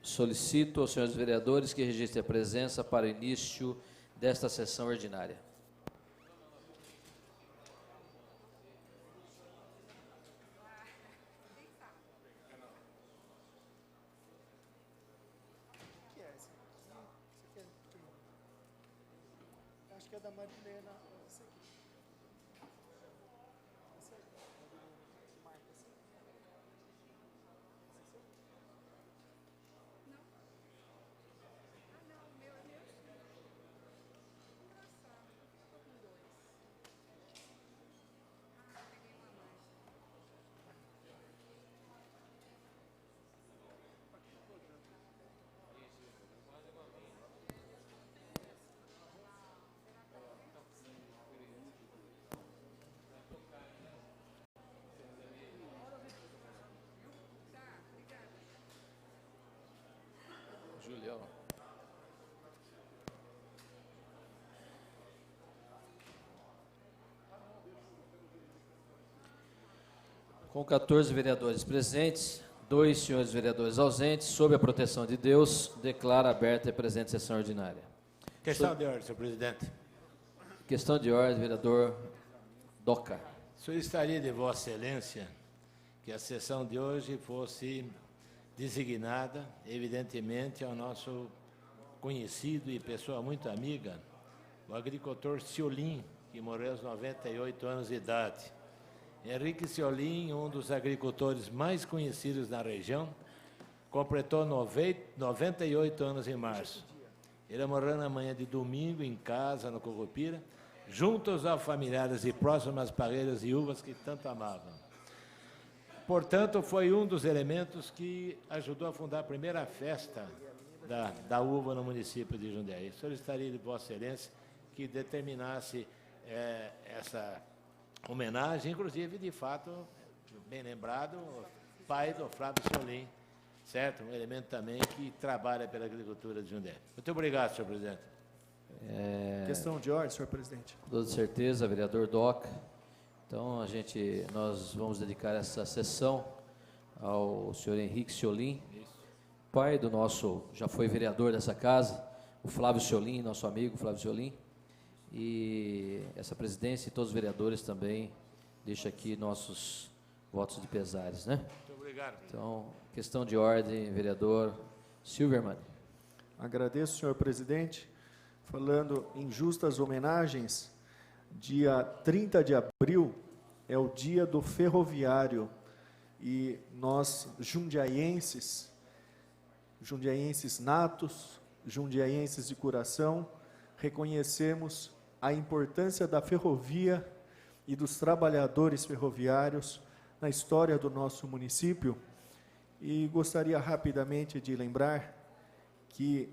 Solicito aos senhores vereadores que registrem a presença para o início desta sessão ordinária. Acho que é da Marilena. Esse aqui. Esse aí. Marca assim. Não. Ah, não. O meu é meu. Engraçado. Estou com dois. Ah, peguei uma mais. Com 14 vereadores presentes, 2 senhores vereadores ausentes, sob a proteção de Deus, declaro aberta a presente sessão ordinária. Questão de ordem, senhor presidente. Questão de ordem, vereador Doca. Solicitaria de Vossa Excelência que a sessão de hoje fosse designada, evidentemente, ao nosso conhecido e pessoa muito amiga, o agricultor Ciolim, que morreu aos 98 anos de idade. Henrique Ciolim, um dos agricultores mais conhecidos na região, completou 98 anos em março. Ele morreu na manhã de domingo em casa, no Curupira, junto aos familiares e próximos parreiras e uvas que tanto amavam. Portanto, foi um dos elementos que ajudou a fundar a primeira festa da uva no município de Jundiaí. Solicitaria de Vossa Excelência que determinasse essa homenagem, inclusive, de fato, bem lembrado, o pai do Flávio Ciolim, certo? Um elemento também que trabalha pela agricultura de Jundiaí. Muito obrigado, senhor presidente. Questão de ordem, senhor presidente. Com toda certeza, vereador Doca. Então, nós vamos dedicar essa sessão ao senhor Henrique Ciolim, pai do nosso, já foi vereador dessa casa, o Flávio Ciolim, nosso amigo Flávio Ciolim. E essa presidência e todos os vereadores também deixam aqui nossos votos de pesares, né? Muito obrigado. Então, questão de ordem, vereador Silverman. Agradeço, senhor presidente. Falando em justas homenagens, dia 30 de abril é o dia do ferroviário e nós, jundiaienses natos, jundiaienses de coração, reconhecemos a importância da ferrovia e dos trabalhadores ferroviários na história do nosso município e gostaria rapidamente de lembrar que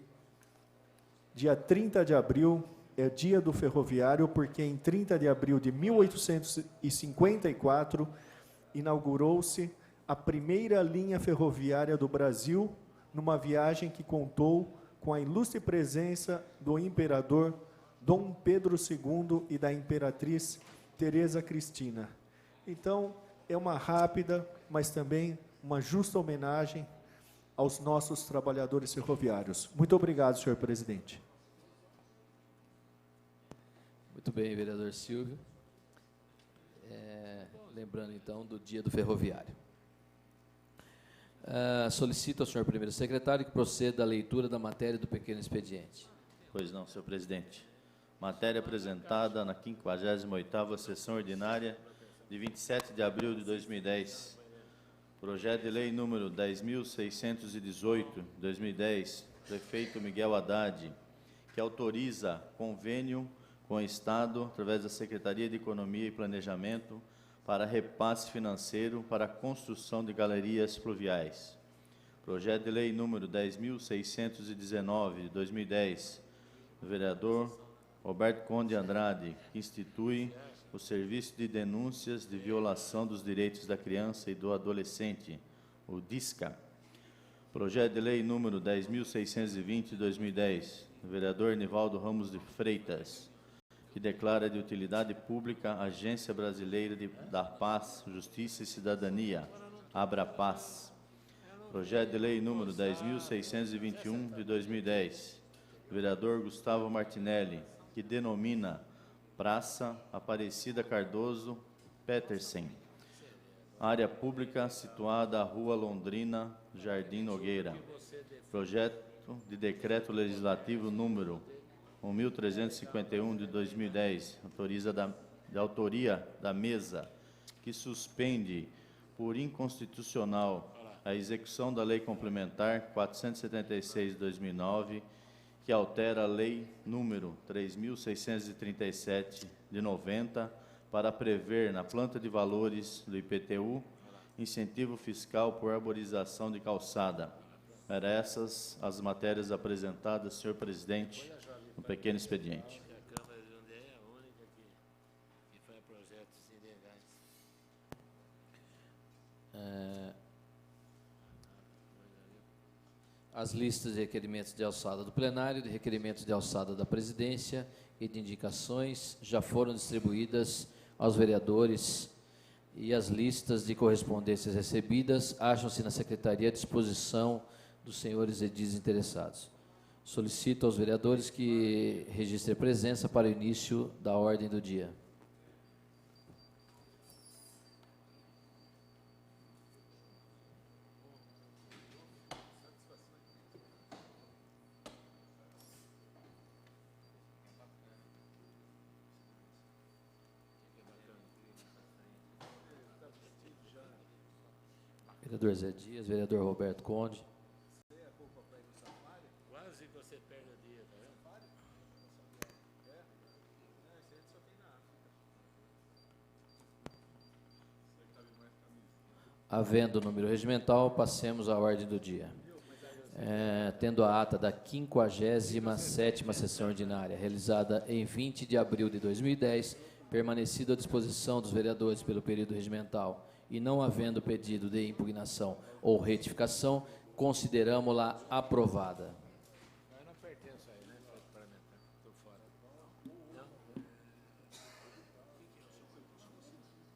dia 30 de abril é dia do ferroviário, porque em 30 de abril de 1854 inaugurou-se a primeira linha ferroviária do Brasil, numa viagem que contou com a ilustre presença do imperador Dom Pedro II e da imperatriz Teresa Cristina. Então, é uma rápida, mas também uma justa homenagem aos nossos trabalhadores ferroviários. Muito obrigado, senhor presidente. Muito bem, vereador Silvio. Lembrando, então, do dia do ferroviário. Solicito ao senhor primeiro secretário que proceda à leitura da matéria do pequeno expediente. Pois não, senhor presidente. Matéria apresentada na 58ª sessão ordinária de 27 de abril de 2010. Projeto de lei número 10.618, 2010, prefeito Miguel Haddad, que autoriza convênio com o Estado, através da Secretaria de Economia e Planejamento, para repasse financeiro para a construção de galerias fluviais. Projeto de lei número 10.619, de 2010, do vereador Roberto Conde Andrade, que institui o Serviço de Denúncias de Violação dos Direitos da Criança e do Adolescente, o DISCA. Projeto de lei número 10.620, de 2010, do vereador Nivaldo Ramos de Freitas, que declara de utilidade pública a Agência Brasileira da Paz, Justiça e Cidadania, Abrapaz. Projeto de lei número 10.621, de 2010, do vereador Gustavo Martinelli, que denomina Praça Aparecida Cardoso Petersen, área pública situada à Rua Londrina, Jardim Nogueira. Projeto de decreto legislativo número 1.351 de 2010, de autoria da mesa, que suspende por inconstitucional a execução da Lei Complementar 476 de 2009, que altera a Lei número 3.637 de 90, para prever na planta de valores do IPTU incentivo fiscal por arborização de calçada. Eram essas as matérias apresentadas, senhor presidente, no pequeno expediente. A Câmara de Jundiaí é a única que faz projetos ilegais. As listas de requerimentos de alçada do plenário, de requerimentos de alçada da presidência e de indicações já foram distribuídas aos vereadores e as listas de correspondências recebidas acham-se na secretaria à disposição dos senhores edis interessados. Solicito aos vereadores que registrem a presença para o início da ordem do dia. Vereador Zé Dias, vereador Roberto Conde. Quase que você perde o dia, tá vendo? Havendo número regimental, passemos à ordem do dia. Tendo a ata da 57ª sessão ordinária, realizada em 20 de abril de 2010, permanecido à disposição dos vereadores pelo período regimental e não havendo pedido de impugnação ou retificação, consideramos-la aprovada. Eu não pertenço aí, né? Parlamentar, estou fora. Não?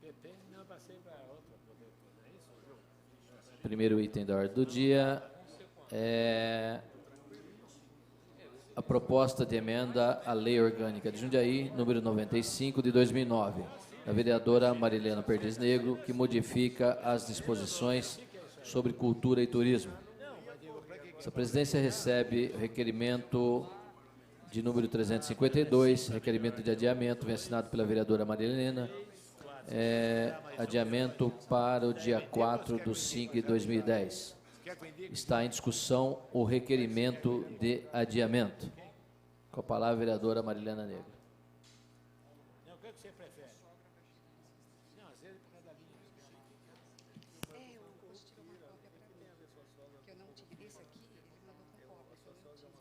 PP? Não, passei para outra. É isso, viu? Primeiro item da ordem do dia é a proposta de emenda à Lei Orgânica de Jundiaí, número 95, de 2009, da vereadora Marilena Perdiz Negro, que modifica as disposições sobre cultura e turismo. Essa presidência recebe o requerimento de número 352, requerimento de adiamento, vem assinado pela vereadora Marilena, adiamento para o dia 4/5/2010. Está em discussão o requerimento de adiamento. Com a palavra, a vereadora Marilena Negro. Não, o que você prefere? Não, às vezes por causa da linha. Eu posso tirar uma cópia para mim. Que eu não tive. Esse aqui, ele mandou com cópia. Que eu não tive.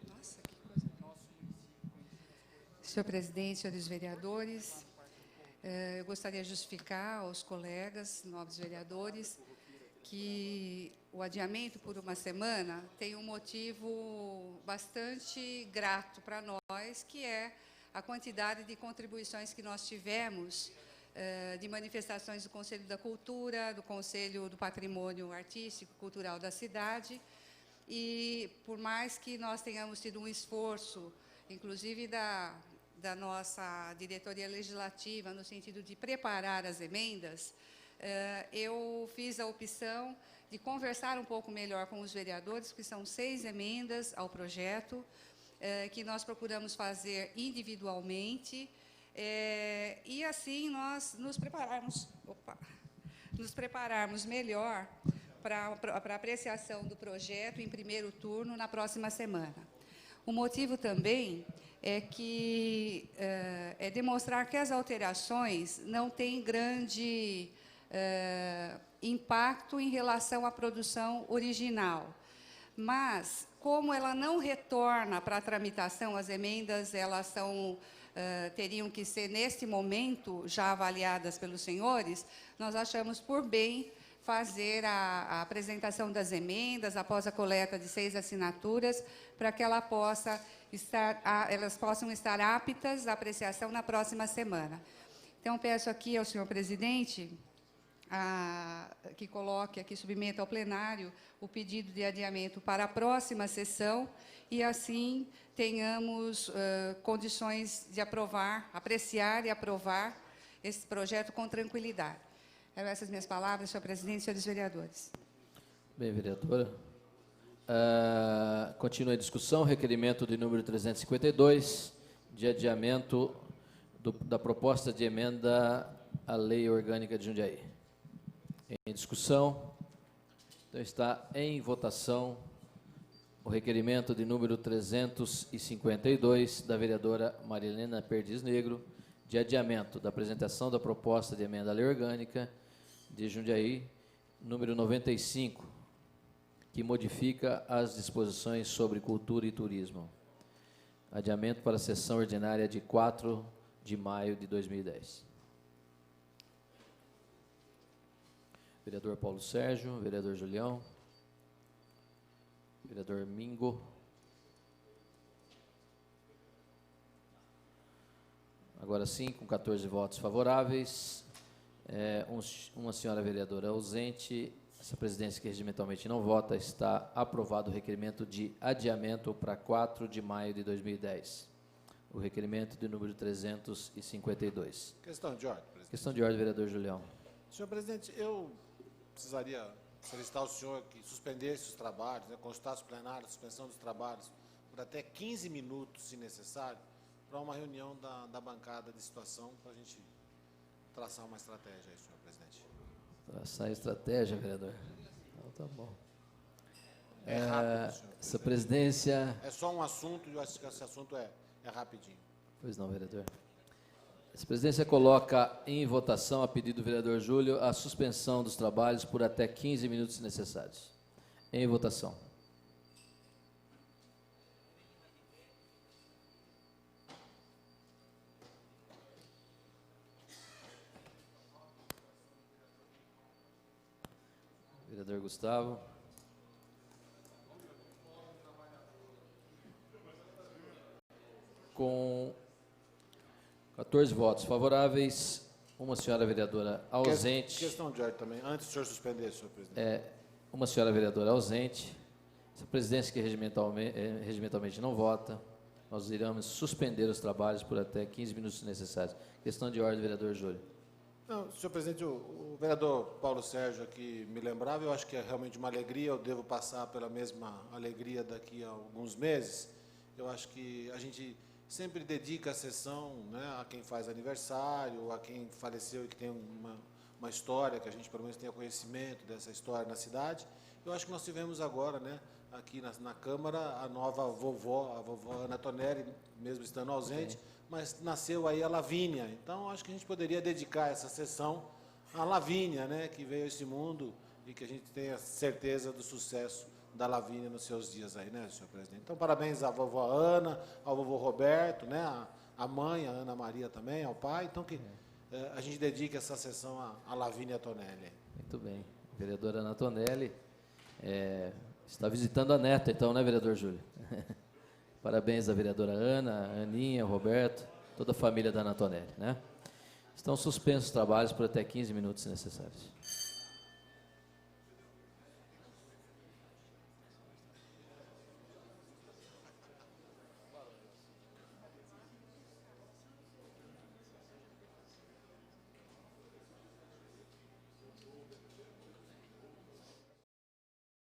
Nossa, que coisa. Senhor presidente, senhores vereadores, eu gostaria de justificar aos colegas, nobres vereadores, que o adiamento por uma semana tem um motivo bastante grato para nós, que é a quantidade de contribuições que nós tivemos de manifestações do Conselho da Cultura, do Conselho do Patrimônio Artístico e Cultural da cidade, e por mais que nós tenhamos tido um esforço, inclusive da nossa diretoria legislativa, no sentido de preparar as emendas, eu fiz a opção de conversar um pouco melhor com os vereadores, porque são 6 emendas ao projeto, que nós procuramos fazer individualmente, e assim nós nos prepararmos melhor para a apreciação do projeto em primeiro turno na próxima semana. O motivo também é demonstrar que as alterações não têm grande impacto em relação à produção original. Mas, como ela não retorna para a tramitação, as emendas elas teriam que ser, neste momento, já avaliadas pelos senhores, nós achamos por bem fazer a apresentação das emendas após a coleta de 6 assinaturas, para que elas possam estar aptas à apreciação na próxima semana. Então, peço aqui ao senhor presidente que coloque aqui, submeta ao plenário, o pedido de adiamento para a próxima sessão e, assim, tenhamos condições de apreciar e aprovar esse projeto com tranquilidade. Eram essas minhas palavras, senhor presidente e senhores vereadores. Bem, vereadora. Continua a discussão, requerimento de número 352, de adiamento da proposta de emenda à Lei Orgânica de Jundiaí. Em discussão, então está em votação o requerimento de número 352, da vereadora Marilena Perdiz Negro, de adiamento da apresentação da proposta de emenda à Lei Orgânica de Jundiaí, número 95, que modifica as disposições sobre cultura e turismo. Adiamento para a sessão ordinária de 4 de maio de 2010. Vereador Paulo Sérgio, vereador Julião, vereador Mingo. Agora sim, com 14 votos favoráveis, uma senhora vereadora ausente, essa presidência que regimentalmente não vota, está aprovado o requerimento de adiamento para 4 de maio de 2010. O requerimento de número 352. Questão de ordem, presidente. Questão de ordem, vereador Julião. Senhor presidente, eu precisaria solicitar ao senhor que suspendesse os trabalhos, né, constasse o plenário a suspensão dos trabalhos por até 15 minutos, se necessário, para uma reunião da bancada de situação, para a gente traçar uma estratégia aí, senhor presidente. Traçar a estratégia, vereador. Então, tá bom. É rápido, senhor Essa presidente. presidência... É só um assunto, e eu acho que esse assunto é rapidinho. Pois não, vereador. Essa presidência coloca em votação, a pedido do vereador Júlio, a suspensão dos trabalhos por até 15 minutos necessários. Em votação. Vereador Gustavo. Com 14 votos favoráveis, uma senhora vereadora ausente. Questão de ordem também, antes do senhor suspender, senhor presidente. Uma senhora vereadora ausente. Essa presidência que regimentalmente não vota, nós iremos suspender os trabalhos por até 15 minutos necessários. Questão de ordem, vereador Júlio. Não, senhor presidente, o vereador Paulo Sérgio aqui me lembrava, eu acho que é realmente uma alegria, eu devo passar pela mesma alegria daqui a alguns meses. Eu acho que a gente sempre dedica a sessão, né, a quem faz aniversário, a quem faleceu e que tem uma história, que a gente pelo menos tenha conhecimento dessa história na cidade. Eu acho que nós tivemos agora, né, aqui na Câmara, a nova vovó, a vovó Ana Tonelli, mesmo estando ausente, mas nasceu aí a Lavínia. Então, acho que a gente poderia dedicar essa sessão à Lavínia, né, que veio a esse mundo e que a gente tenha certeza do sucesso da Lavínia nos seus dias aí, né, senhor presidente? Então, parabéns à vovó Ana, ao vovô Roberto, né, à mãe, a Ana Maria também, ao pai. Então, que a gente dedique essa sessão à Lavínia Tonelli. Muito bem. A vereadora Ana Tonelli está visitando a neta, então, né, vereador Júlio? Parabéns à vereadora Ana, Aninha, Roberto, toda a família da Ana Tonelli, né? Estão suspensos os trabalhos por até 15 minutos necessários.